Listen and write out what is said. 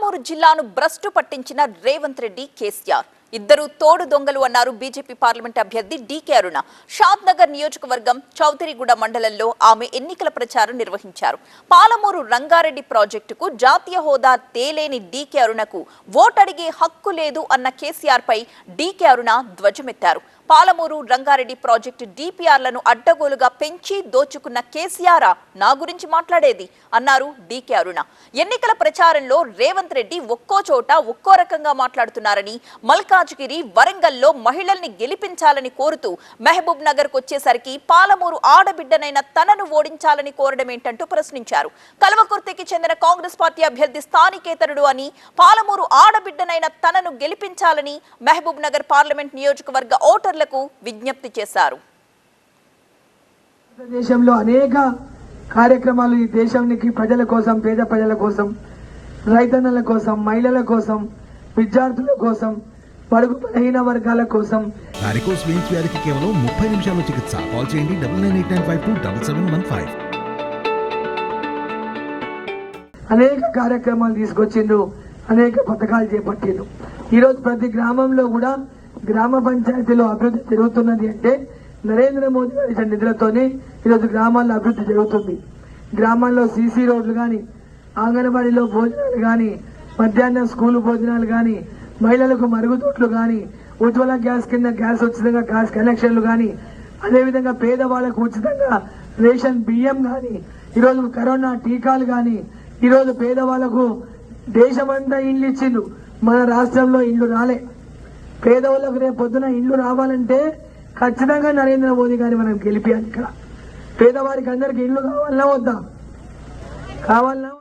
పాలమూరు జిల్లాను భ్రష్టు పట్టించిన రేవంత్ రెడ్డి కేసీఆర్ ఇద్దరు తోడు దొంగలు అన్నారు బీజేపీ పార్లమెంట్ అభ్యర్థి డీకే అరుణ. షాద్నగర్ నియోజకవర్గం చౌదరిగూడ మండలంలో ఆమె ఎన్నికల ప్రచారం నిర్వహించారు. పాలమూరు రంగారెడ్డి ప్రాజెక్టుకు జాతీయ హోదా తేలేని డీకే అరుణకు ఓటు అడిగే హక్కు లేదు అన్న కేసీఆర్ పై డీకే అరుణ ధ్వజమెత్తారు. పాలమూరు రంగారెడ్డి ప్రాజెక్టు డిపిఆర్లను అడ్డగోలుగా పెంచి దోచుకున్న కేసీఆర్ నా గురించి మాట్లాడేది అన్నారు డీకే అరుణ. ఎన్నికల ప్రచారంలో రేవంత్ రెడ్డి ఒక్కో చోట ఒక్కో రకంగా మాట్లాడుతున్నారని, మల్కాజ్గిరి వరంగల్లో మహిళల్ని గెలిపించాలని కోరుతూ మహబూబ్ నగర్ వచ్చేసరికి పాలమూరు ఆడబిడ్డనైన తనను ఓడించాలని కోరడమేంటంటూ ప్రశ్నించారు. కల్వకుర్తికి చెందిన కాంగ్రెస్ పార్టీ అభ్యర్థి స్థానికేతరుడు అని, పాలమూరు ఆడబిడ్డనైన తనను గెలిపించాలని మహబూబ్ నగర్ పార్లమెంట్ నియోజకవర్గ ఓటర్ విజ్ఞప్తి చేశారు. దేశంలో అనేక కార్యక్రమాలు ఈ దేశానికి ప్రజల కోసం, పేద ప్రజల కోసం, రైతన్నల కోసం, మహిళల కోసం, విద్యార్థుల కోసం, బడుగు బలహీన వర్గాల కోసం వారికోస్ వెయిన్స్ వ్యాధికి కేవలం 30 నిమిషాల్లో చికిత్స. కాల్ చేయండి 9989527715. అనేక కార్యక్రమాలు తీసుకొచ్చిండ్రు, అనేక పథకాలు చేపట్టిండ్రు. ఈరోజు ప్రతి గ్రామంలో కూడా గ్రామ పంచాయతీలో అభివృద్ధి జరుగుతున్నది అంటే నరేంద్ర మోదీ గారి నిధులతోనే ఈరోజు గ్రామాల్లో అభివృద్ధి జరుగుతుంది. గ్రామాల్లో సీసీ రోడ్లు కానీ, అంగన్వాడీలో భోజనాలు కానీ, మధ్యాహ్నం స్కూలు భోజనాలు కానీ, మహిళలకు మరుగుదొడ్లు కానీ, ఉజ్వల గ్యాస్ కింద గ్యాస్ ఉచితంగా గ్యాస్ కనెక్షన్లు కానీ, అదేవిధంగా పేదవాళ్లకు ఉచితంగా రేషన్ బియ్యం కానీ, ఈరోజు కరోనా టీకాలు కానీ, ఈరోజు పేదవాళ్లకు దేశమంతా ఇండ్లు ఇచ్చిండ్రు. మన రాష్ట్రంలో ఇండ్లు రాలే. పేదవాళ్ళకు రేపు పొద్దున ఇల్లు రావాలంటే ఖచ్చితంగా నరేంద్ర మోదీ గారిని మనం గెలిపియాలి. ఇక్కడ పేదవారికి అందరికి ఇల్లు కావాలన్నా వద్దా? కావాలన్నా